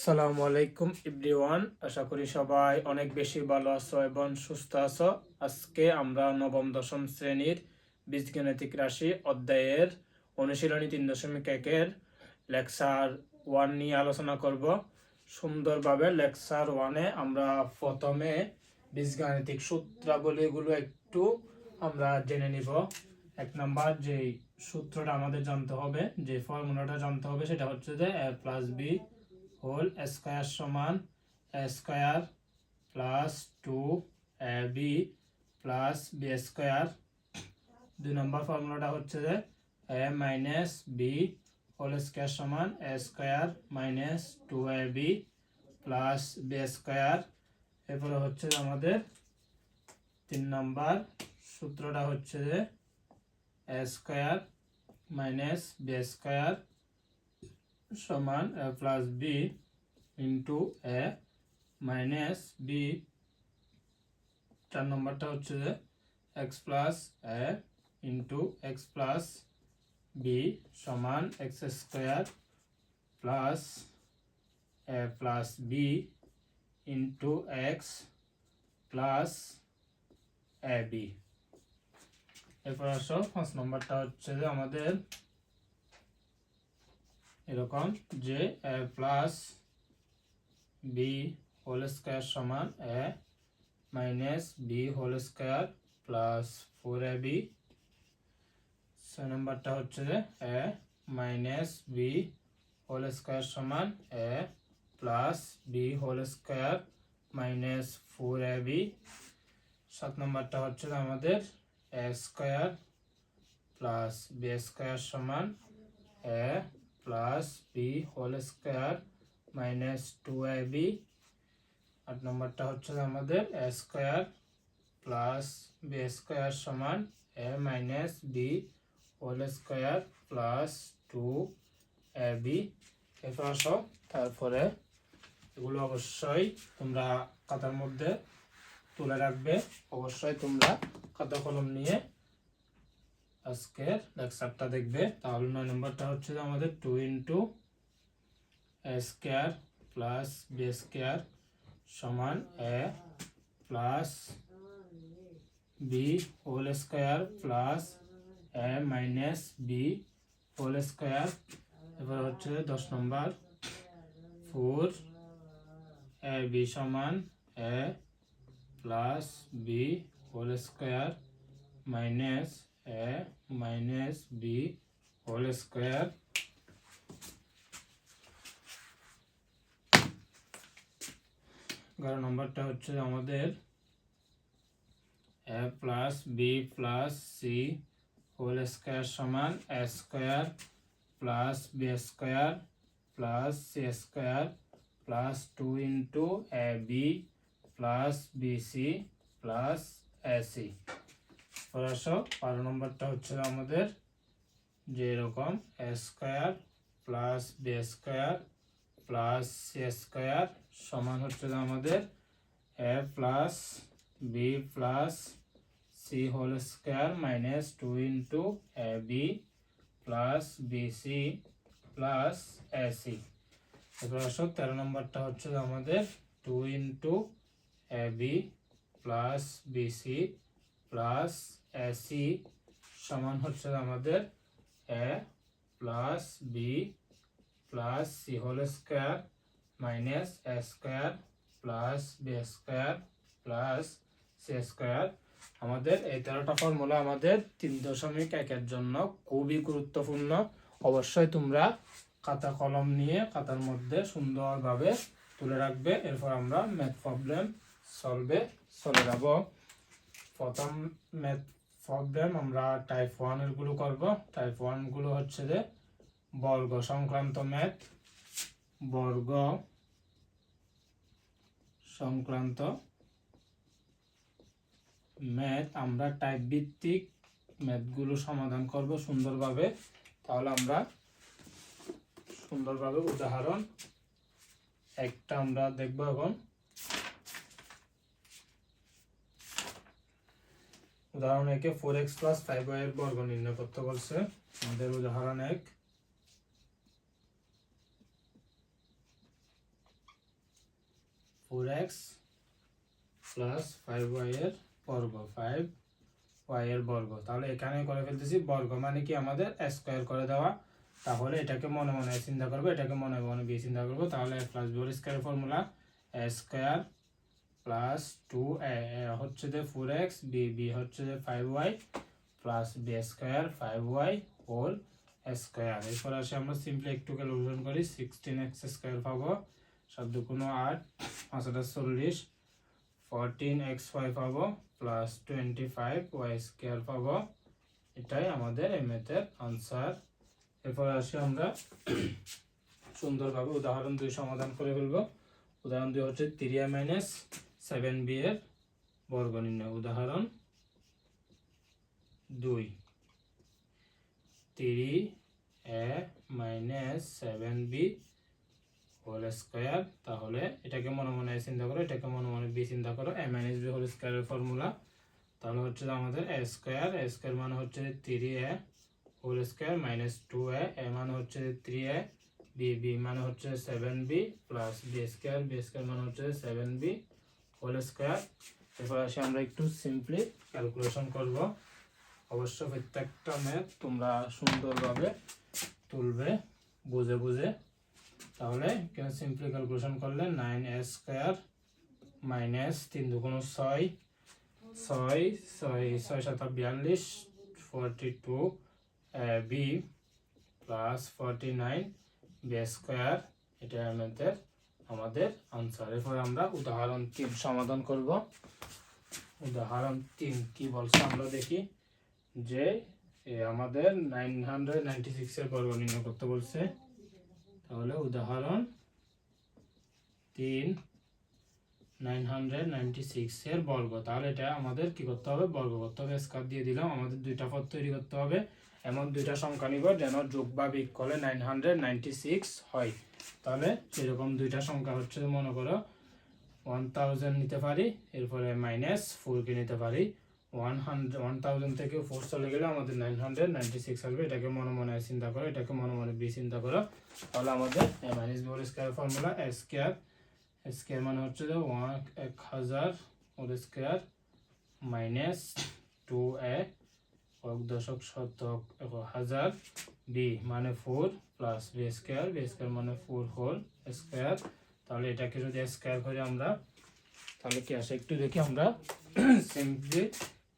আসসালামু আলাইকুম এভরিওয়ান, আশা করি সবাই অনেক বেশি ভালো আছো এবং সুস্থ আছো। আজকে আমরা নবম দশম শ্রেণীর বীজগাণিতিক রাশি অধ্যায়ের অনুশীলনী 3.1-এর লেকচার 1 নিয়ে আলোচনা করব। সুন্দরভাবে লেকচার 1-এ আমরা প্রথমে বীজগাণিতিক সূত্রাবলীগুলো একটু আমরা জেনে নিব। এক নাম্বার যেই সূত্রটা আমাদের জানতে হবে, যে ফর্মুলাটা জানতে হবে, সেটা হচ্ছে যে a plus B whole square সমান a square plus 2ab plus B square. 2 নম্বর ফর্মুলাটা হচ্ছে যে a minus B whole square সমান a square minus 2ab plus B square. এরপরে হচ্ছে আমাদের 3 নম্বর সূত্রটা হচ্ছে যে a square minus b square সমান a plus B into a minus b. 4 নম্বরটা হচ্ছে যে x plus a into x plus b সমান x square plus A plus B into x plus A B. এরপর আসো 5 নম্বরটা হচ্ছে যে আমাদের এরকম যে A plus B whole square সমান A minus B whole square plus 4ab। 6 নম্বরটা হচ্ছে যে A minus B whole square সমান A plus B whole square minus 4ab। 7 নম্বরটা হচ্ছে আমাদের A square plus B square সমান A plus B whole square minus 2ab। 8 নম্বরটা হচ্ছে আমাদের A square plus B square সমান A minus B whole square plus 2ab। এরপর আসো, তারপরে এগুলো অবশ্যই তোমরা খাতার মধ্যে তুলে রাখবে। অবশ্যই তোমরা খাতা কলম নিয়ে আজকের লেকচারটা দেখবে। তাহলে 9 নম্বরটা হচ্ছে আমাদের 2 into A square plus B square সমান A plus B whole square plus A minus B whole square. এবার হচ্ছে 10 নম্বর 4 এ বি সমান A plus B whole square minus A minus B whole square. 11 নম্বরটা হচ্ছে আমাদের A plus B plus C whole square সমান A square plus B square plus C square plus 2 into A B plus B C plus A C. 12 নম্বরটা হচ্ছে আমাদের যে এরকম A square plus B square plus C square সমান হচ্ছে আমাদের A plus B plus C whole square minus 2 into A B plus B C plus A C. এরপর আসো 13 নম্বরটা হচ্ছে আমাদের 2 into A B plus B C plus A C সমান হচ্ছে আমাদের A plus B plus C whole square minus A square plus B square plus C square. আমাদের এই 13টা ফর্মুলা আমাদের 3.1-এর জন্য খুবই গুরুত্বপূর্ণ। অবশ্যই তোমরা খাতা কলম নিয়ে খাতার মধ্যে সুন্দরভাবে তুলে রাখবে। এরপর আমরা ম্যাথ প্রবলেম সলভে চলে যাব। প্রথম ম্যাথ প্রবলেম আমরা টাইপ 1 এর গুলো করব। টাইপ 1 গুলো হচ্ছে যে বর্গ সংক্রান্ত ম্যাথ। বর্গ সংক্রান্ত ম্যাথ আমরা টাইপ ভিত্তিক ম্যাথগুলো সমাধান করব সুন্দরভাবে। তাহলে আমরা সুন্দরভাবে উদাহরণ একটা আমরা দেখব। এখন উদাহরণ 1-এ 4x + 5y এর বর্গ নির্ণয় করতে বলছে। আমাদের উদাহরণ 1 4x প্লাস 5y এর বর্গ, 5y এর বর্গ। তাহলে এখানে করে ফেলতেছি বর্গ মানে কি আমাদের স্কোয়ার করে দেওয়া। তাহলে এটাকে মনে মনে চিন্তা করবো, এটাকে মনে মনে বি চিন্তা করবো। তাহলে a প্লাস বি হোল স্কোয়ারের formula a square plus 2a হচ্ছে যে 4x, বি হচ্ছে যে 5y plus b square 5y whole square. এরপর আসে আমরা সিম্পলি একটু ক্যালকুলেশন করি, 16x স্কোয়ার পাবো, 7 দুগুণ 8, 5 8 40, 14xy পাবো প্লাস 25y স্কোয়ার পাবো। এটাই আমাদের এই ম্যাথের আনসার। এরপর আসি আমরা সুন্দরভাবে উদাহরণ 2 সমাধান করে ফেলবো। উদাহরণ 2 হচ্ছে 3a মাইনাস 7b এর বর্গ নির্ণয়। উদাহরণ 2, 3a minus 7b whole square. তাহলে এটাকে মনে মনে চিন্তা করো, এটাকে মনে মনে বি চিন্তা করো। a মাইনাস বি হোল স্কোয়ারের ফর্মুলা তাহলে হচ্ছে আমাদের a স্কোয়ার মানে হচ্ছে 3a whole square minus 2a, মানে হচ্ছে 3a, বি মানে হচ্ছে 7b প্লাস বি স্কোয়ার মানে হচ্ছে 7b হোল স্কোয়ার। এরপর আসে আমরা একটু সিম্পলি ক্যালকুলেশন করব। অবশ্য প্রত্যেকটা ম্যাথ তোমরা সুন্দরভাবে তুলবে বুঝে বুঝে। তাহলে এখানে সিম্পলি ক্যালকুলেশন করলে 9a স্কোয়ার মাইনাস 3 দুগুণ 6, 6 6 7 42, 42 b প্লাস 49 বি স্কোয়ার। এটা আমাদের আনসার। এরপর আমরা উদাহরণ 3 সমাধান করব। উদাহরণ 3 কি বলছে আমরা দেখি, যে আমাদের 996 এর বর্গ নির্ণয় করতে বলছে। তাহলে উদাহরণ 3 996 এর বর্গ। তাহলে এটা আমাদের কি করতে হবে, বর্গ করতে হবে। স্কয়ার দিয়ে দিলাম। আমাদের দুইটা পদ তৈরি করতে হবে, এমন দুইটা সংখ্যা নিব যেন যোগ বা বিয়োগ করলে 996 হয়। তাহলে সেরকম দুইটা সংখ্যা হচ্ছে, মনে করো 1000 নিতে পারি, এরপরে মাইনাস 4 কে নিতে পারি। 1000 থেকে 4 চলে গেলে আমাদের 996 আসবে। এটাকে মনে মনে চিন্তা করো, এটাকে মনে মনে বি চিন্তা করো। তাহলে আমাদের a minus B whole square formula a square মানে হচ্ছে 1000 হোল স্কয়ার মাইনাস 2a দশক শতক 1000, বি মানে 4 প্লাস বি স্কয়ার মানে 4 হোল স্কয়ার। তাহলে এটাকে যদি স্কয়ার করি আমরা, তাহলে কি আসে একটু দেখি। আমরা সিম্পলি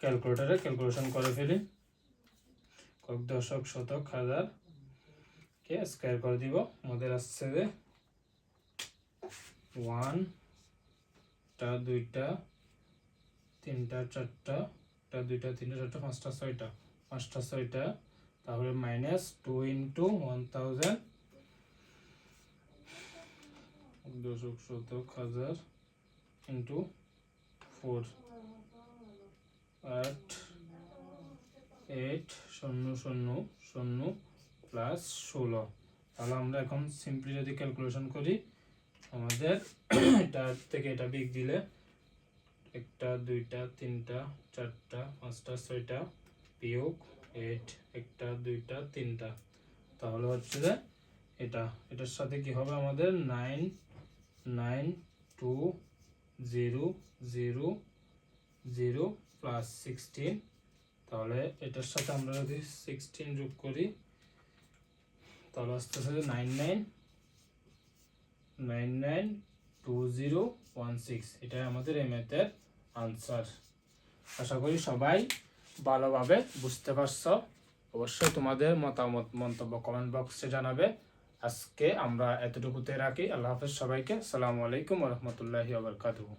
ক্যালকুলেটরে ক্যালকুলেশন করে ফেলি। কয়েক দশক শতক 1000 কে স্কয়ার করে দিব। আমাদের আসছে যে 1 টা 2 টা 3 টা 4 টা 2 টা 3 টা 4 টা 5 টা 6 টা 5 টা 6 টা। তাহলে মাইনাস 2 ইন্টু 1000 দশক শতক 1000 ইন্টু 4 8 0 0 0 প্লাস 16। তাহলে আমরা এখন সিম্পলি যদি ক্যালকুলেশন করি, আমাদের এটা থেকে এটা বিগ দিলে 1 টা 2 টা 3 টা 4 টা 5 টা 6 টা বিয়োগ 8 1 টা 2 টা 3 টা। তাহলে হচ্ছে যে এটার সাথে কি হবে আমাদের 9 9 2 0 0 0 প্লাস 16। তাহলে এটার সাথে আমরা যদি 16 যোগ করি, তাহলে আসতেছে 992016। এটাই আমাদের এই ম্যাথের আনসার। আশা করি সবাই ভালোভাবে বুঝতে পারছো। অবশ্যই তোমাদের মতামত মন্তব্য কমেন্ট বক্সে জানাবে। আজকে আমরা এতটুকুতে রাখি। আল্লাহ হাফেজ সবাইকে। আসসালামু আলাইকুম ওয়া রাহমাতুল্লাহি ওয়া বারাকাতুহু।